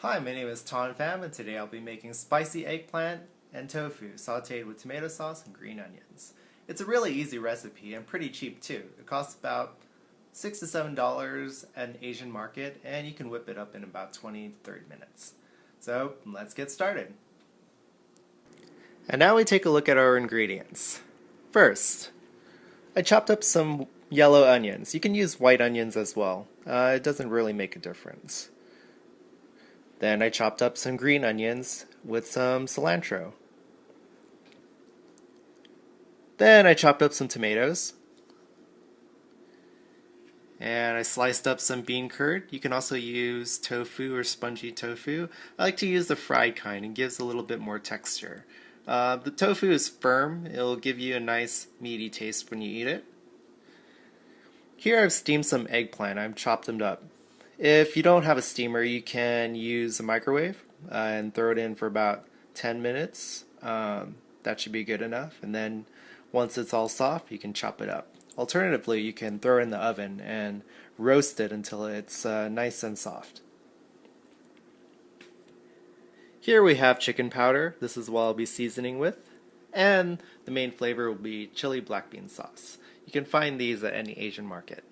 Hi, my name is Ton Pham, and today I'll be making spicy eggplant and tofu sauteed with tomato sauce and green onions. It's a really easy recipe and pretty cheap too. It costs about $6 to $7 at an Asian market, and you can whip it up in about 20 to 30 minutes. So let's get started. And now we take a look at our ingredients. First, I chopped up some yellow onions. You can use white onions as well. It doesn't really make a difference. Then I chopped up some green onions with some cilantro. Then I chopped up some tomatoes. And I sliced up some bean curd. You can also use tofu or spongy tofu. I like to use the fried kind. It gives a little bit more texture. The tofu is firm. It'll give you a nice meaty taste when you eat it. Here I've steamed some eggplant. I've chopped them up. If you don't have a steamer, you can use a microwave and throw it in for about 10 minutes. That should be good enough. And then once it's all soft, you can chop it up. Alternatively, you can throw it in the oven and roast it until it's nice and soft. Here we have chicken powder. This is what I'll be seasoning with. And the main flavor will be chili black bean sauce. You can find these at any Asian market.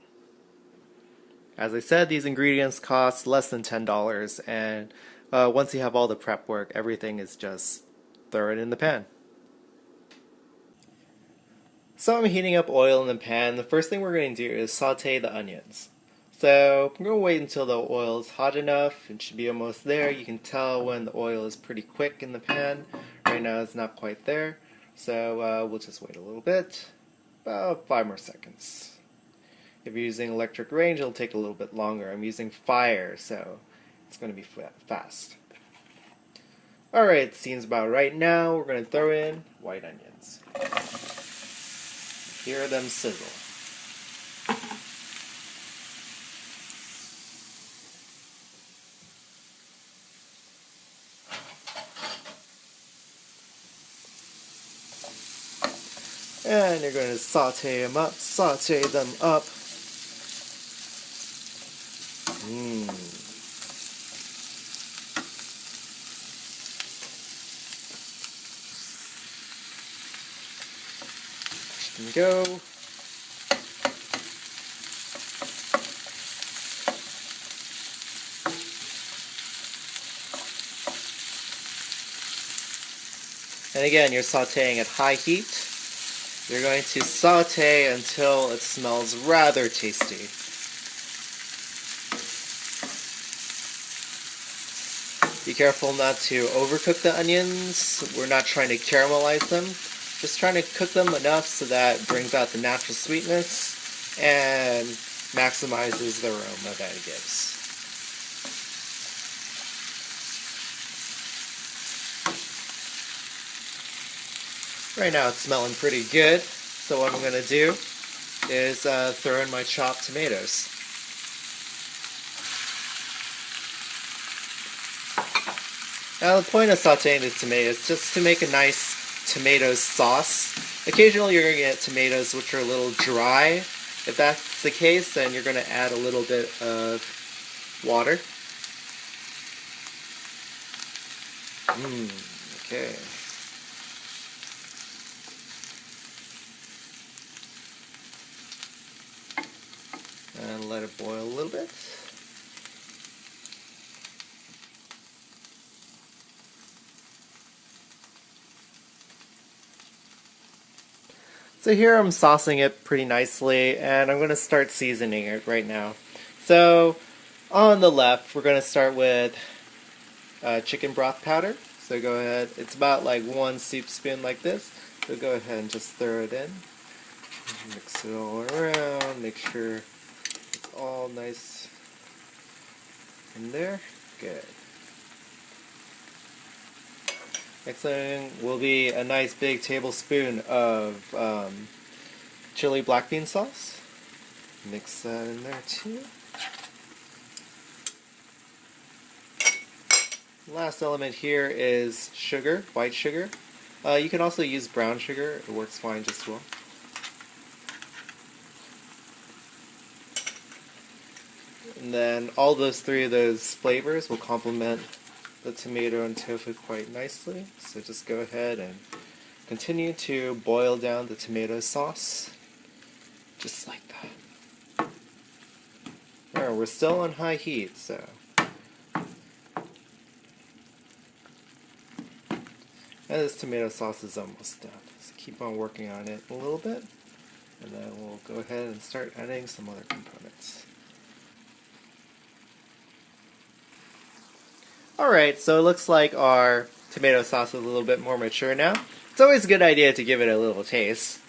As I said, these ingredients cost less than $10, and once you have all the prep work, everything is just throw it in the pan. So I'm heating up oil in the pan. The first thing we're going to do is saute the onions. So I'm going to wait until the oil is hot enough. It should be almost there. You can tell when the oil is pretty quick in the pan. Right now it's not quite there, so we'll just wait a little bit, about 5 more seconds. If you're using electric range, it'll take a little bit longer. I'm using fire, so it's going to be fast. Alright, seems about right now. We're going to throw in white onions. Hear them sizzle. And you're going to saute them up, Go. And again, you're sauteing at high heat. You're going to saute until it smells rather tasty. Be careful not to overcook the onions. We're not trying to caramelize them. Just trying to cook them enough so that it brings out the natural sweetness and maximizes the aroma that it gives. Right now it's smelling pretty good, so what I'm going to do is throw in my chopped tomatoes. Now the point of sauteing these tomatoes is just to make a nice tomato sauce. Occasionally you're going to get tomatoes which are a little dry. If that's the case, then you're going to add a little bit of water. Okay. And let it boil a little bit. So here I'm saucing it pretty nicely, and I'm going to start seasoning it right now. So on the left, we're going to start with chicken broth powder. So go ahead, it's about like 1 soup spoon like this. So go ahead and just throw it in. Mix it all around, make sure it's all nice in there. Good. Next thing will be a nice big tablespoon of chili black bean sauce. Mix that in there too. Last element here is sugar, white sugar. You can also use brown sugar, it works fine just as well. And then all those three of those flavors will complement the tomato and tofu quite nicely. So just go ahead and continue to boil down the tomato sauce, just like that. Alright, we're still on high heat, so. And this tomato sauce is almost done. So keep on working on it a little bit, and then we'll go ahead and start adding some other components. Alright, so it looks like our tomato sauce is a little bit more mature now. It's always a good idea to give it a little taste.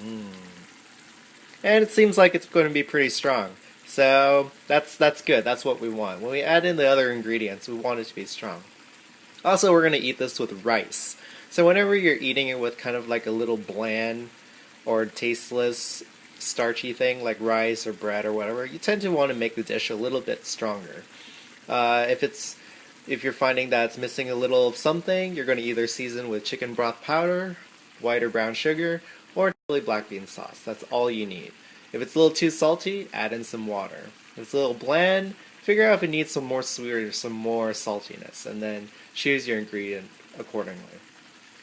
And it seems like it's going to be pretty strong. So that's good. That's what we want. When we add in the other ingredients, we want it to be strong. Also, we're going to eat this with rice. So whenever you're eating it with kind of like a little bland or tasteless starchy thing like rice or bread or whatever, you tend to want to make the dish a little bit stronger. If you're finding that it's missing a little of something, you're going to either season with chicken broth powder, white or brown sugar, or chili black bean sauce. That's all you need. If it's a little too salty, add in some water. If it's a little bland, figure out if it needs some more sweet or some more saltiness, and then choose your ingredient accordingly.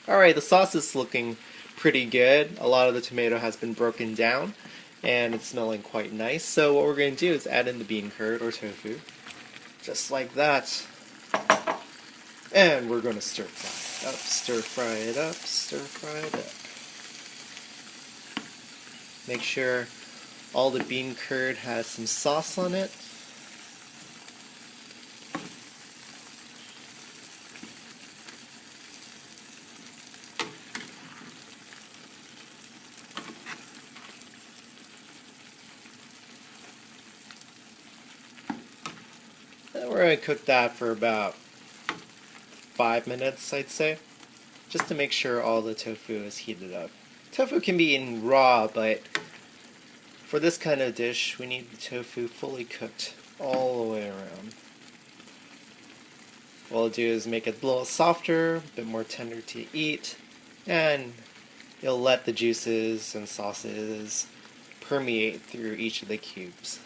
Alright, the sauce is looking pretty good. A lot of the tomato has been broken down, and it's smelling quite nice. So what we're going to do is add in the bean curd or tofu, just like that. And we're going to stir fry it up, stir fry it up, stir fry it up. Make sure all the bean curd has some sauce on it. And we're going to cook that for about 5 minutes, I'd say, just to make sure all the tofu is heated up. Tofu can be eaten raw, but for this kind of dish, we need the tofu fully cooked all the way around. What I'll do is make it a little softer, a bit more tender to eat, and you'll let the juices and sauces permeate through each of the cubes,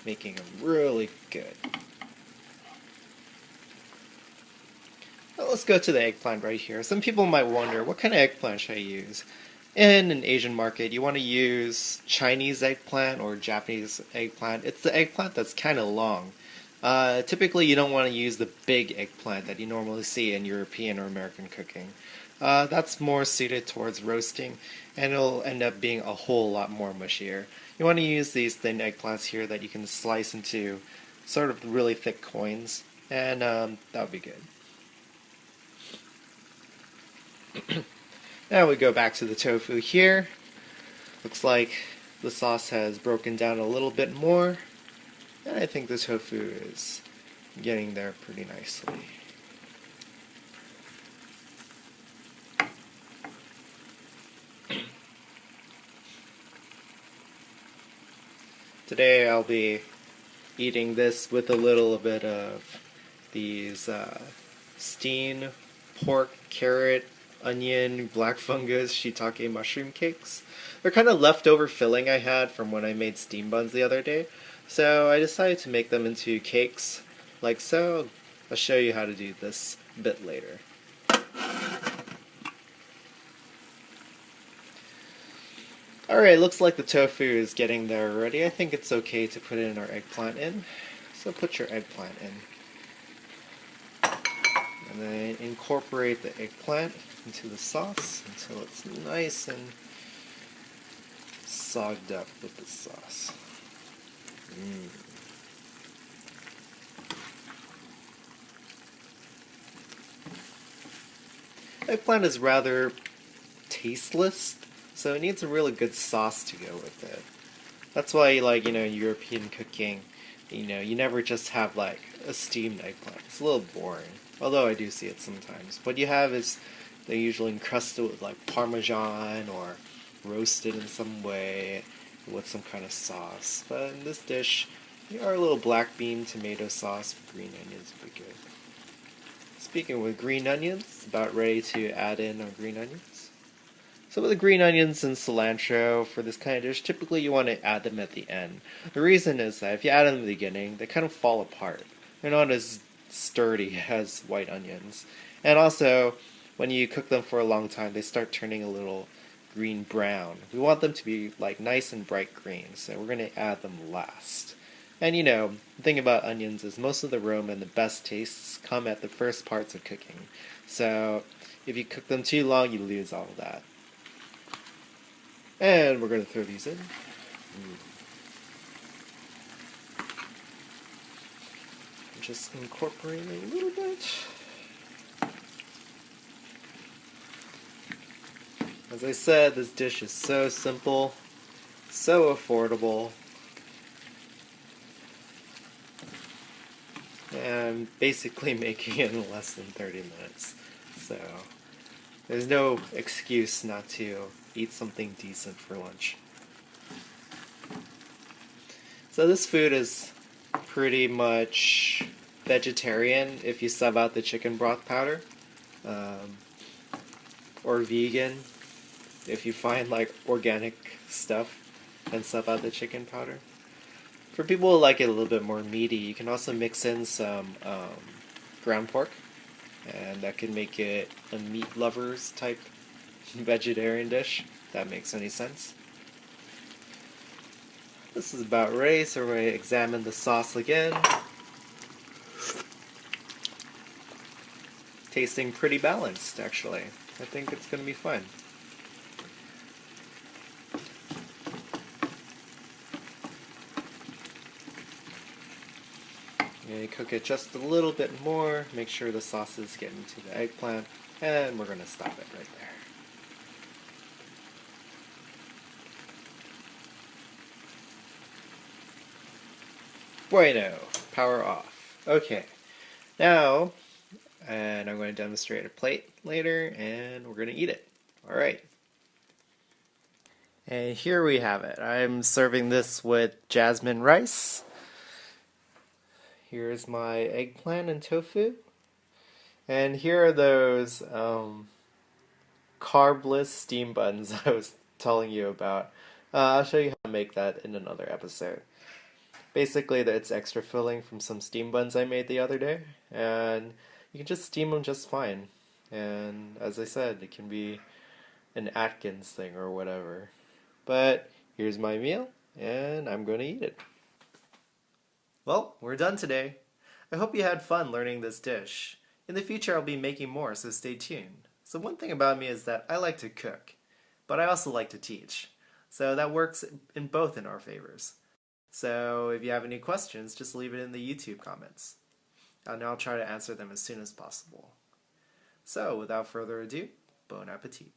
making them really good. Well, let's go to the eggplant right here. Some people might wonder, what kind of eggplant should I use? In an Asian market, you want to use Chinese eggplant or Japanese eggplant. It's the eggplant that's kind of long. Typically, you don't want to use the big eggplant that you normally see in European or American cooking. That's more suited towards roasting, and it'll end up being a whole lot more mushier. You want to use these thin eggplants here that you can slice into sort of really thick coins, and that would be good. Now we go back to the tofu here. Looks like the sauce has broken down a little bit more, and I think the tofu is getting there pretty nicely. Today I'll be eating this with a little bit of these steamed pork, carrot, onion, black fungus, shiitake mushroom cakes. They're kind of leftover filling I had from when I made steam buns the other day, so I decided to make them into cakes like so. I'll show you how to do this a bit later. Alright, looks like the tofu is getting there already. I think it's okay to put in our eggplant in. So put your eggplant in. And then incorporate the eggplant into the sauce until it's nice and sogged up with the sauce. Eggplant is rather tasteless, so it needs a really good sauce to go with it. That's why, like, European cooking, you never just have like a steamed eggplant. It's a little boring. Although I do see it sometimes. What you have is they usually encrust it with like Parmesan or roasted in some way with some kind of sauce. But in this dish, our little black bean tomato sauce with green onions would be good. Speaking with green onions, about ready to add in our green onions. So with the green onions and cilantro for this kind of dish, typically you want to add them at the end. The reason is that if you add them in the beginning, they kind of fall apart. They're not as sturdy as white onions. And also, when you cook them for a long time, they start turning a little green brown. We want them to be like nice and bright green, so we're going to add them last. And you know, the thing about onions is most of the aroma and the best tastes come at the first parts of cooking. So if you cook them too long, you lose all of that. And we're going to throw these in. Just incorporate a little bit. As I said, this dish is so simple, so affordable, and I'm basically making it in less than 30 minutes. So there's no excuse not to eat something decent for lunch. So this food is pretty much vegetarian if you sub out the chicken broth powder, or vegan if you find like organic stuff and sub out the chicken powder. For people who like it a little bit more meaty, you can also mix in some ground pork, and that can make it a meat lovers type vegetarian dish, if that makes any sense. This is about ready, so we're going to examine the sauce again. Tasting pretty balanced, actually. I think it's going to be fun. You cook it just a little bit more, make sure the sauce is getting to the eggplant, and we're going to stop it right there. Bueno, power off. Okay, now, and I'm going to demonstrate a plate later, and we're going to eat it. Alright. And here we have it. I'm serving this with jasmine rice. Here's my eggplant and tofu. And here are those carbless steam buns I was telling you about. I'll show you how to make that in another episode. Basically, it's extra filling from some steam buns I made the other day, and you can just steam them just fine. And as I said, it can be an Atkins thing or whatever. But here's my meal, and I'm going to eat it. Well, we're done today. I hope you had fun learning this dish. In the future, I'll be making more, so stay tuned. So one thing about me is that I like to cook, but I also like to teach. So that works in both in our favors. So if you have any questions, just leave it in the YouTube comments. And I'll try to answer them as soon as possible. So without further ado, bon appetit.